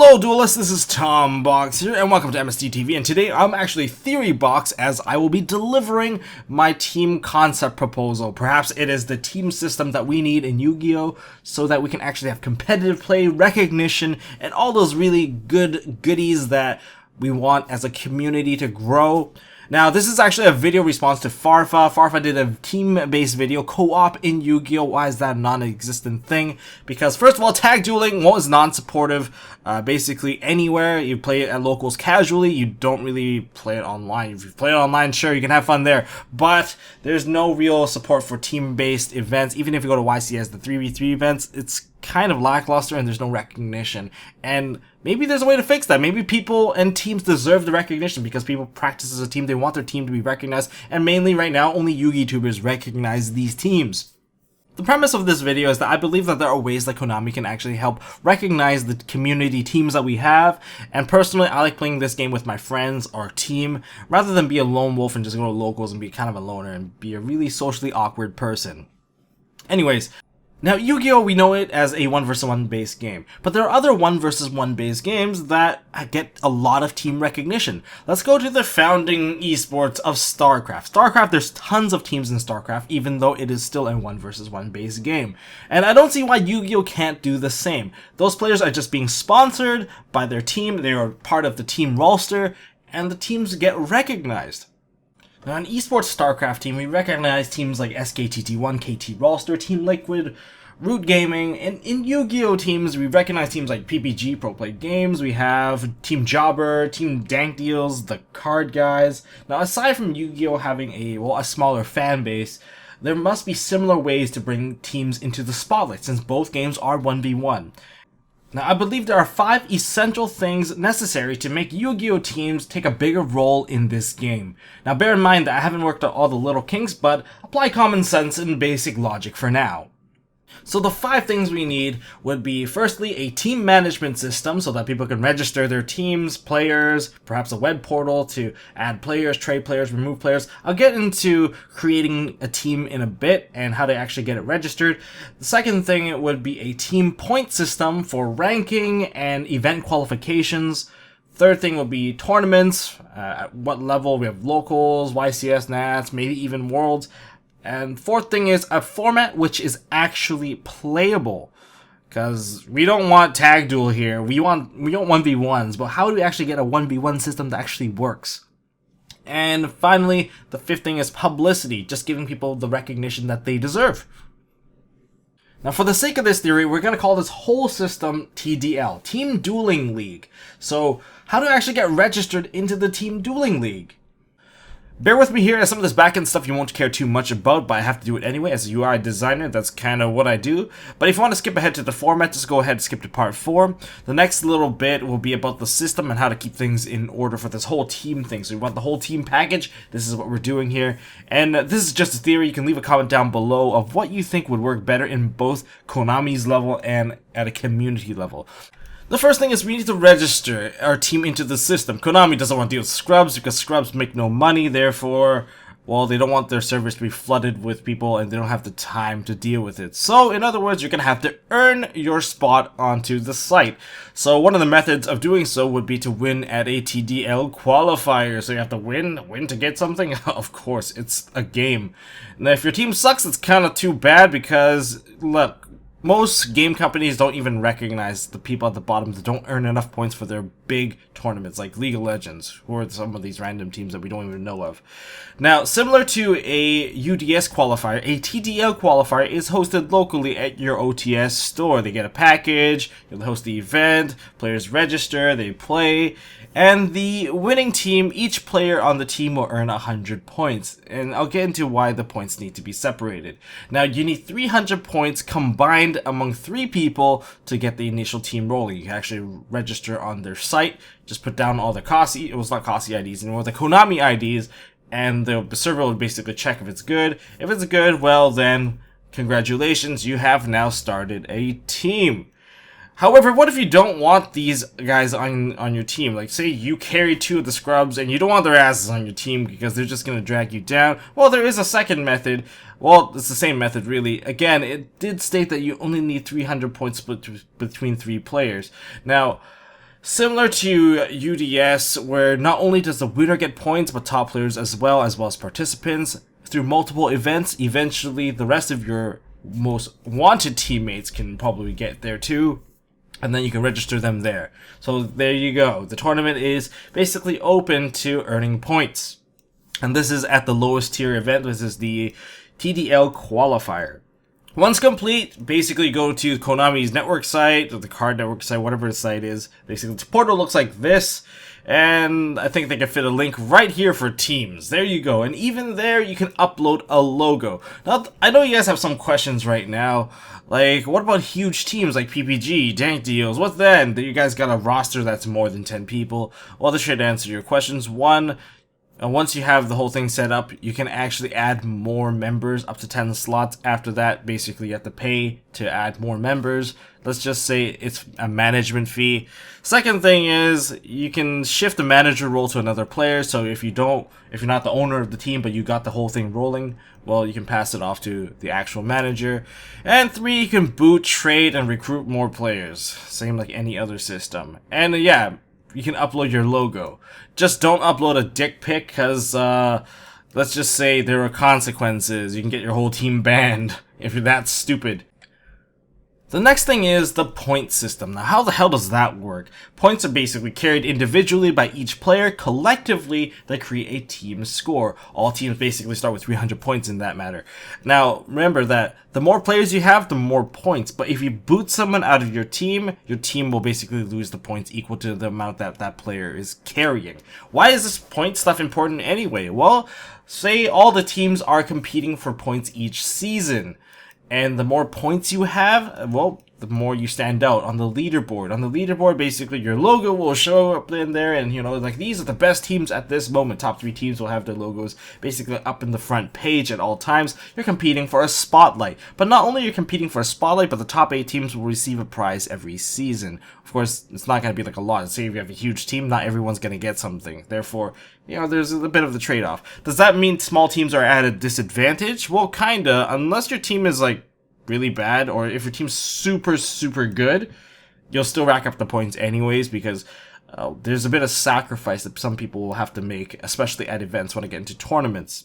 Hello Duelists, this is Tom Box here, and welcome to MST.TV, and today I'm actually Theory Box as I will be delivering my team concept proposal. Perhaps it is the team system that we need in Yu-Gi-Oh! So that we can actually have competitive play, recognition, and all those really good goodies that we want as a community to grow. Now, this is actually a video response to Farfa. Farfa did a team-based video, co-op in Yu-Gi-Oh! Why is that a non-existent thing? Because, first of all, tag dueling was non-supportive. Basically, anywhere. You play it at locals casually. You don't really play it online. If you play it online, sure, you can have fun there. But there's no real support for team-based events. Even if you go to YCS, the 3v3 events, it's kind of lackluster and there's no recognition. And maybe there's a way to fix that. Maybe people and teams deserve the recognition because people practice as a team. They want their team to be recognized. And mainly right now, only Yu-Gi tubers recognize these teams. The premise of this video is that I believe that there are ways that Konami can actually help recognize the community teams that we have. And personally, I like playing this game with my friends or team rather than be a lone wolf and just go to locals and be kind of a loner and be a really socially awkward person. Anyways, now, Yu-Gi-Oh! We know it as a 1 vs 1 based game, but there are other 1 vs 1 based games that get a lot of team recognition. Let's go to the founding esports of StarCraft. StarCraft, there's tons of teams in StarCraft, even though it is still a 1 vs 1 based game. And I don't see why Yu-Gi-Oh! Can't do the same. Those players are just being sponsored by their team, they are part of the team roster, and the teams get recognized. Now, in esports StarCraft team, we recognize teams like SKTT1, KT Roster, Team Liquid, Root Gaming, and in Yu-Gi-Oh! Teams, we recognize teams like PPG, Pro Play Games, we have Team Jobber, Team Dank Deals, the Card Guys. Now, aside from Yu-Gi-Oh! Having a smaller fan base, there must be similar ways to bring teams into the spotlight, since both games are 1v1. Now, I believe there are 5 essential things necessary to make Yu-Gi-Oh! Teams take a bigger role in this game. Now, bear in mind that I haven't worked out all the little kinks, but apply common sense and basic logic for now. So the 5 things we need would be, firstly, a team management system so that people can register their teams, players, perhaps a web portal to add players, trade players, remove players. I'll get into creating a team in a bit and how to actually get it registered. The second thing would be a team point system for ranking and event qualifications. Third thing would be tournaments, at what level we have locals, YCS, Nats, maybe even Worlds. And fourth thing is a format which is actually playable. Because we don't want tag duel here, we don't 1v1s, but how do we actually get a 1v1 system that actually works? And finally, the fifth thing is publicity, just giving people the recognition that they deserve. Now, for the sake of this theory, we're going to call this whole system TDL, Team Dueling League. So, how to actually get registered into the Team Dueling League? Bear with me here, as some of this backend stuff you won't care too much about, but I have to do it anyway. As a UI designer, that's kind of what I do. But if you want to skip ahead to the format, just go ahead and skip to part 4. The next little bit will be about the system and how to keep things in order for this whole team thing. So you want the whole team package, this is what we're doing here. And this is just a theory. You can leave a comment down below of what you think would work better in both Konami's level and at a community level. The first thing is we need to register our team into the system. Konami doesn't want to deal with scrubs because scrubs make no money, therefore, well, they don't want their servers to be flooded with people and they don't have the time to deal with it. So, in other words, you're going to have to earn your spot onto the site. So, one of the methods of doing so would be to win at a TDL qualifier. So, you have to win to get something? Of course, it's a game. Now, if your team sucks, it's kind of too bad because, look, most game companies don't even recognize the people at the bottom that don't earn enough points for their big tournaments, like League of Legends, who are some of these random teams that we don't even know of. Now, similar to a UDS qualifier, a TDL qualifier is hosted locally at your OTS store. They get a package, you'll host the event, players register, they play, and the winning team, each player on the team will earn 100 points. And I'll get into why the points need to be separated. Now, you need 300 points combined among 3 people to get the initial team rolling. You can actually register on their site, just put down all the Kasi, it was not Kasi IDs anymore, the Konami IDs, and the server will basically check if it's good. If it's good, well then, congratulations, you have now started a team. However, what if you don't want these guys on your team? Like, say you carry 2 of the scrubs and you don't want their asses on your team because they're just going to drag you down. Well, there is a second method. Well, it's the same method, really. Again, it did state that you only need 300 points split between 3 players. Now, Similar to UDS, where not only does the winner get points, but top players as well as participants. Through multiple events, eventually the rest of your most wanted teammates can probably get there too, and then you can register them there. So there you go. The tournament is basically open to earning points. And this is at the lowest tier event. This is the TDL qualifier. Once complete, basically go to Konami's network site, or the card network site, whatever the site is. Basically, the portal looks like this, and I think they can fit a link right here for teams. There you go, and even there, you can upload a logo. Now, I know you guys have some questions right now, like, what about huge teams like PPG, Dank Deals? What then? You guys got a roster that's more than 10 people? Well, this should answer your questions. One, once you have the whole thing set up, you can actually add more members, up to 10 slots. After that, basically you have to pay to add more members. Let's just say it's a management fee. Second thing is, you can shift the manager role to another player. So if you're not the owner of the team, but you got the whole thing rolling, well, you can pass it off to the actual manager. And 3, you can boot, trade, and recruit more players. Same like any other system. And yeah, you can upload your logo. Just don't upload a dick pic, because let's just say there are consequences. You can get your whole team banned if you're that stupid. The next thing is the point system. Now, how the hell does that work? Points are basically carried individually by each player. Collectively, they create a team score. All teams basically start with 300 points in that matter. Now, remember that the more players you have, the more points. But if you boot someone out of your team will basically lose the points equal to the amount that that player is carrying. Why is this point stuff important anyway? Well, say all the teams are competing for points each season. And the more points you have, well, the more you stand out on the leaderboard. On the leaderboard, basically, your logo will show up in there, and, you know, like, these are the best teams at this moment. Top 3 teams will have their logos basically up in the front page at all times. You're competing for a spotlight. But not only are you competing for a spotlight, but the top 8 teams will receive a prize every season. Of course, it's not going to be like a lot. Say if you have a huge team, not everyone's going to get something. Therefore, you know, there's a bit of the trade-off. Does that mean small teams are at a disadvantage? Well, kinda, unless your team is, like, really bad, or if your team's super good, you'll still rack up the points anyways, because there's a bit of sacrifice that some people will have to make, especially at events when I get into tournaments.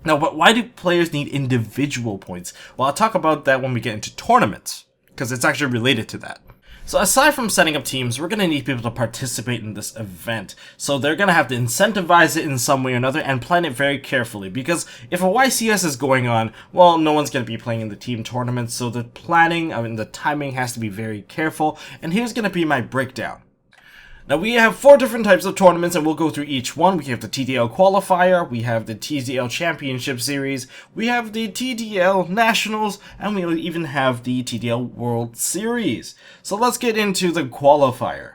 Now, but why do players need individual points? Well, I'll talk about that when we get into tournaments, because it's actually related to that. So aside from setting up teams, we're going to need people to participate in this event. So they're going to have to incentivize it in some way or another and plan it very carefully. Because if a YCS is going on, well, no one's going to be playing in the team tournaments. So the planning, the timing has to be very careful. And here's going to be my breakdown. Now, we have 4 different types of tournaments, and we'll go through each one. We have the TDL Qualifier, we have the TDL Championship Series, we have the TDL Nationals, and we even have the TDL World Series. So let's get into the Qualifier.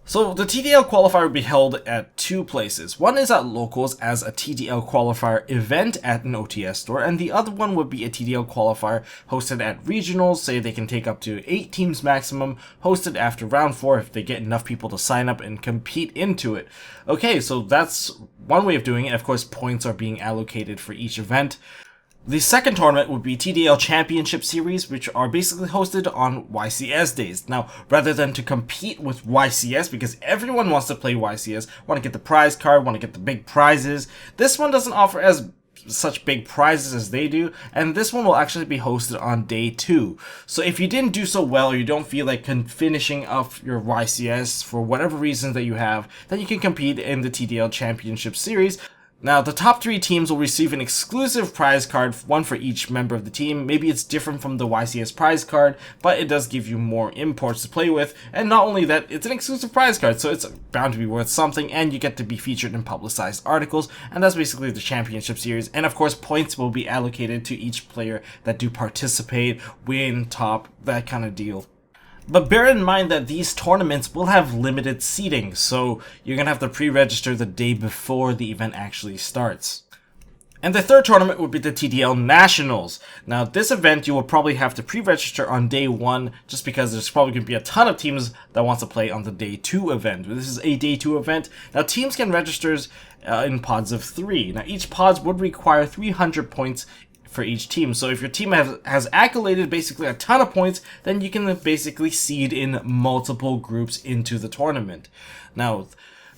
So the TDL Qualifier will be held at 2 places. One is at locals as a TDL Qualifier event at an OTS store, and the other one would be a TDL Qualifier hosted at regionals. Say they can take up to 8 teams maximum, hosted after round 4 if they get enough people to sign up and compete into it. Okay, so that's one way of doing it. Of course, points are being allocated for each event. The second tournament would be TDL Championship Series, which are basically hosted on YCS days. Now, rather than to compete with YCS, because everyone wants to play YCS, want to get the prize card, want to get the big prizes, this one doesn't offer as such big prizes as they do, and this one will actually be hosted on day 2. So if you didn't do so well, or you don't feel like finishing up your YCS for whatever reason that you have, then you can compete in the TDL Championship Series. Now, the top 3 teams will receive an exclusive prize card, one for each member of the team. Maybe it's different from the YCS prize card, but it does give you more imports to play with. And not only that, it's an exclusive prize card, so it's bound to be worth something, and you get to be featured in publicized articles. And that's basically the championship series. And of course, points will be allocated to each player that do participate, win, top, that kind of deal. But bear in mind that these tournaments will have limited seating, so you're going to have to pre-register the day before the event actually starts. And the third tournament would be the TDL Nationals. Now, this event you will probably have to pre-register on day 1, just because there's probably going to be a ton of teams that wants to play on the day 2 event. This is a day 2 event. Now, teams can register in pods of 3. Now, each pods would require 300 points for each team. So if your team has accoladed basically a ton of points, then you can basically seed in multiple groups into the tournament. Now,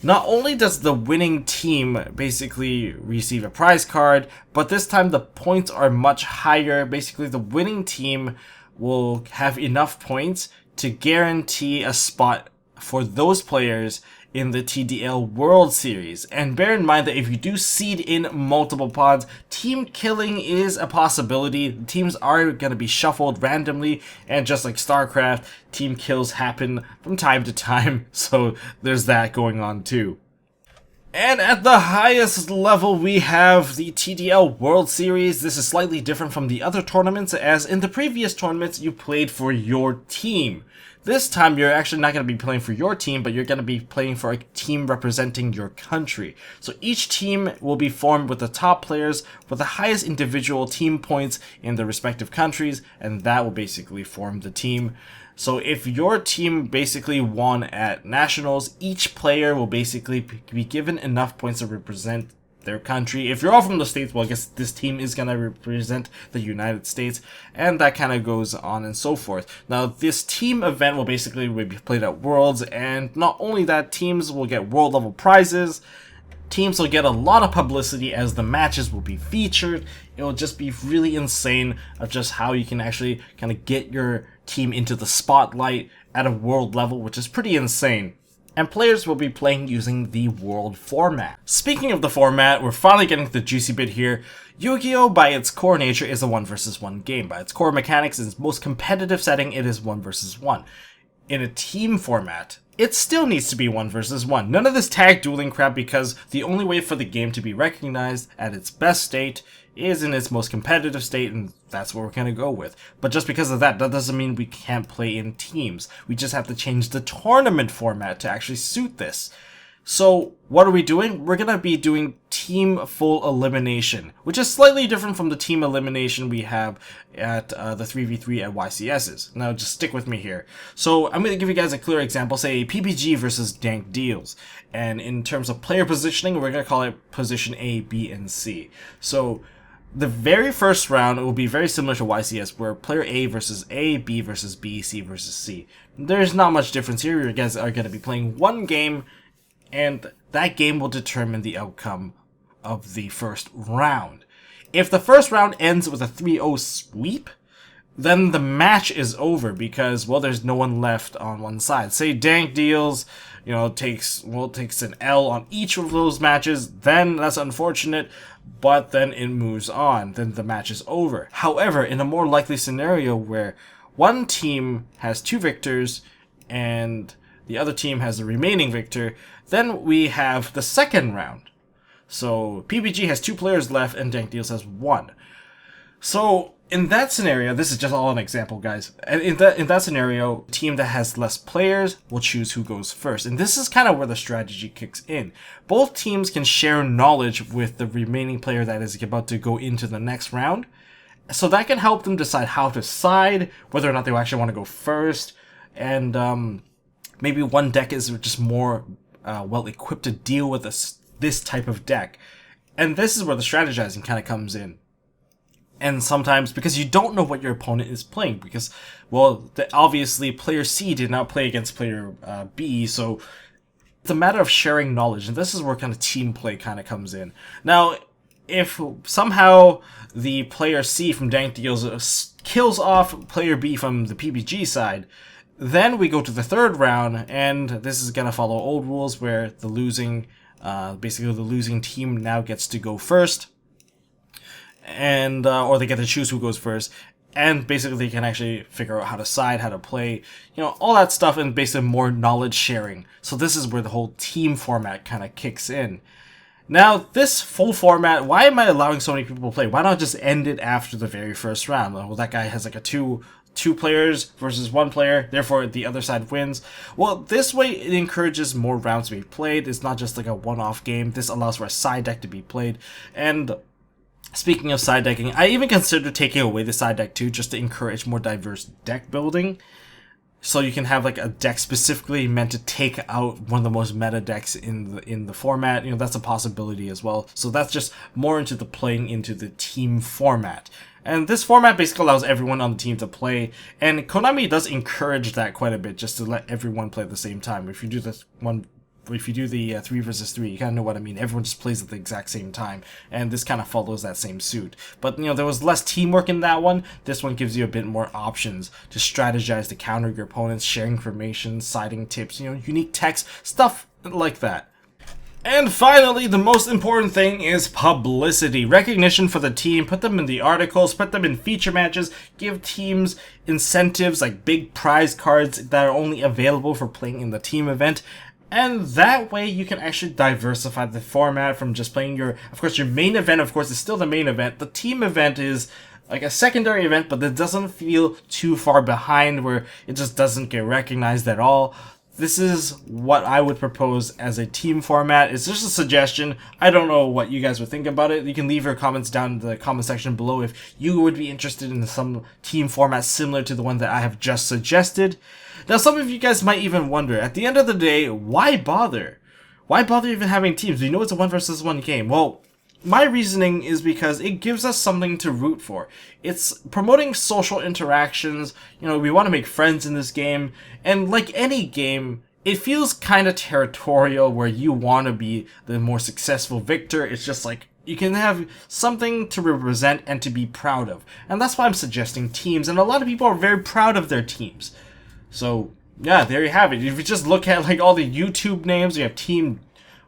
not only does the winning team basically receive a prize card, but this time the points are much higher. Basically, the winning team will have enough points to guarantee a spot for those players in the TDL World Series. And bear in mind that if you do seed in multiple pods, team killing is a possibility. The teams are going to be shuffled randomly, and just like StarCraft, team kills happen from time to time, so there's that going on too. And at the highest level, we have the TDL World Series. This is slightly different from the other tournaments, as in the previous tournaments, you played for your team. This time, you're actually not going to be playing for your team, but you're going to be playing for a team representing your country. So each team will be formed with the top players with the highest individual team points in their respective countries, and that will basically form the team. So if your team basically won at Nationals, each player will basically be given enough points to represent their country. If you're all from the States, well, I guess this team is going to represent the United States, and that kind of goes on and so forth. Now, this team event will basically be played at Worlds, and not only that, teams will get world level prizes. Teams will get a lot of publicity as the matches will be featured. It will just be really insane of just how you can actually kind of get your team into the spotlight at a world level, which is pretty insane. And players will be playing using the world format. Speaking of the format, we're finally getting to the juicy bit here. Yu-Gi-Oh! By its core nature is a 1 versus 1 game. By its core mechanics, in its most competitive setting, it is 1 versus 1. In a team format, it still needs to be 1 versus 1. None of this tag dueling crap, because the only way for the game to be recognized at its best state is in its most competitive state, and that's what we're going to go with. But just because of that, that doesn't mean we can't play in teams. We just have to change the tournament format to actually suit this. So what are we doing? We're going to be doing team full elimination, which is slightly different from the team elimination we have at the 3v3 at YCS's. Now just stick with me here. So I'm going to give you guys a clear example, say PPG versus Dank Deals. And in terms of player positioning, we're going to call it position A, B, and C. So the very first round will be very similar to YCS, where player A versus A, B versus B, C versus C. There's not much difference here. You guys are going to be playing one game, and that game will determine the outcome of the first round. If the first round ends with a 3-0 sweep, then the match is over because, well, there's no one left on one side. Say Dank Deals, takes an L on each of those matches, then that's unfortunate, but then it moves on. Then the match is over. However, in a more likely scenario where one team has 2 victors and the other team has the remaining victor, then we have the second round. So PPG has 2 players left and Dank Deals has 1. So in that scenario, this is just all an example, guys. And in that scenario, the team that has less players will choose who goes first. And this is kind of where the strategy kicks in. Both teams can share knowledge with the remaining player that is about to go into the next round. So that can help them decide how to side, whether or not they actually want to go first, and maybe one deck is just more well equipped to deal with this type of deck. And this is where the strategizing kind of comes in. And sometimes, because you don't know what your opponent is playing, because, well, obviously player C did not play against player B, so it's a matter of sharing knowledge, and this is where kind of team play kind of comes in. Now, if somehow the player C from Dank Deals kills off player B from the PPG side, then we go to the third round, and this is going to follow old rules where the losing team now gets to go first, and or they get to choose who goes first, and basically they can actually figure out how to side, how to play, all that stuff, and basically more knowledge sharing. So this is where the whole team format kind of kicks in. Now, this full format, why am I allowing so many people to play? Why not just end it after the very first round? Well, that guy has like a two players versus 1 player, therefore the other side wins. Well, this way it encourages more rounds to be played. It's not just like a one-off game. This allows for a side deck to be played. And speaking of side decking, I even considered taking away the side deck too, just to encourage more diverse deck building. So you can have like a deck specifically meant to take out one of the most meta decks in the format. You know, that's a possibility as well. So that's just more into the playing into the team format. And this format basically allows everyone on the team to play, and Konami does encourage that quite a bit, just to let everyone play at the same time. If you do this one, if you do the 3 versus 3, you kind of know what I mean. Everyone just plays at the exact same time, and this kind of follows that same suit. But, you know, there was less teamwork in that one. This one gives you a bit more options to strategize, to counter your opponents, share information, siding tips, you know, unique text, stuff like that. And finally, the most important thing is publicity. Recognition for the team. Put them in the articles, put them in feature matches, give teams incentives like big prize cards that are only available for playing in the team event. And that way you can actually diversify the format from just playing your main event, of course, is still the main event. The team event is like a secondary event, but it doesn't feel too far behind where it just doesn't get recognized at all. This is what I would propose as a team format. It's just a suggestion. I don't know what you guys would think about it. You can leave your comments down in the comment section below if you would be interested in some team format similar to the one that I have just suggested. Now, some of you guys might even wonder, at the end of the day, why bother? Why bother even having teams? We know it's a 1 versus 1 game. Well, my reasoning is because it gives us something to root for. It's promoting social interactions. You know, we want to make friends in this game. And like any game, it feels kind of territorial where you want to be the more successful victor. It's just like, you can have something to represent and to be proud of. And that's why I'm suggesting teams. And a lot of people are very proud of their teams. So, yeah, there you have it. If you just look at like all the YouTube names, we have Team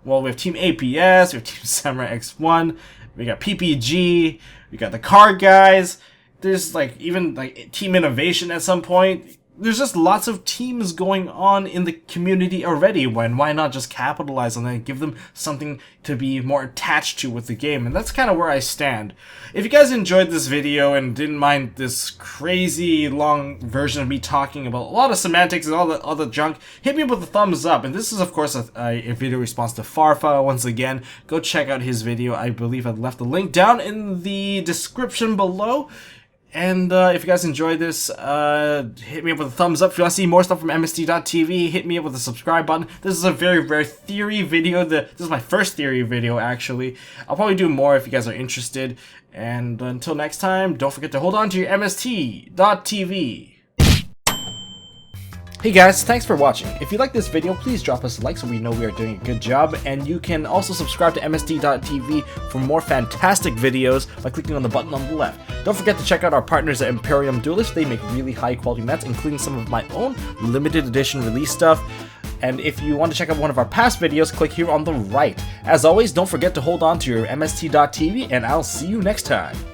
APS, we have Team Samurai X1, we got PPG, we got the Card Guys. There's like even like Team Innovation at some point. There's just lots of teams going on in the community already. Why not just capitalize on that and give them something to be more attached to with the game? And that's kind of where I stand. If you guys enjoyed this video and didn't mind this crazy long version of me talking about a lot of semantics and all the other junk, hit me with a thumbs up. And this is, of course, a video response to Farfa. Once again, go check out his video. I believe I've left the link down in the description below. And if you guys enjoyed this, hit me up with a thumbs up. If you want to see more stuff from MST.TV, hit me up with the subscribe button. This is a very rare theory video. This is my first theory video, actually. I'll probably do more if you guys are interested. And until next time, don't forget to hold on to your MST.TV. Hey guys, thanks for watching. If you like this video, please drop us a like so we know we are doing a good job, and you can also subscribe to MST.TV for more fantastic videos by clicking on the button on the left. Don't forget to check out our partners at Imperium Duelist. They make really high quality mats, including some of my own limited edition release stuff. And if you want to check out one of our past videos, click here on the right. As always, don't forget to hold on to your MST.TV, and I'll see you next time.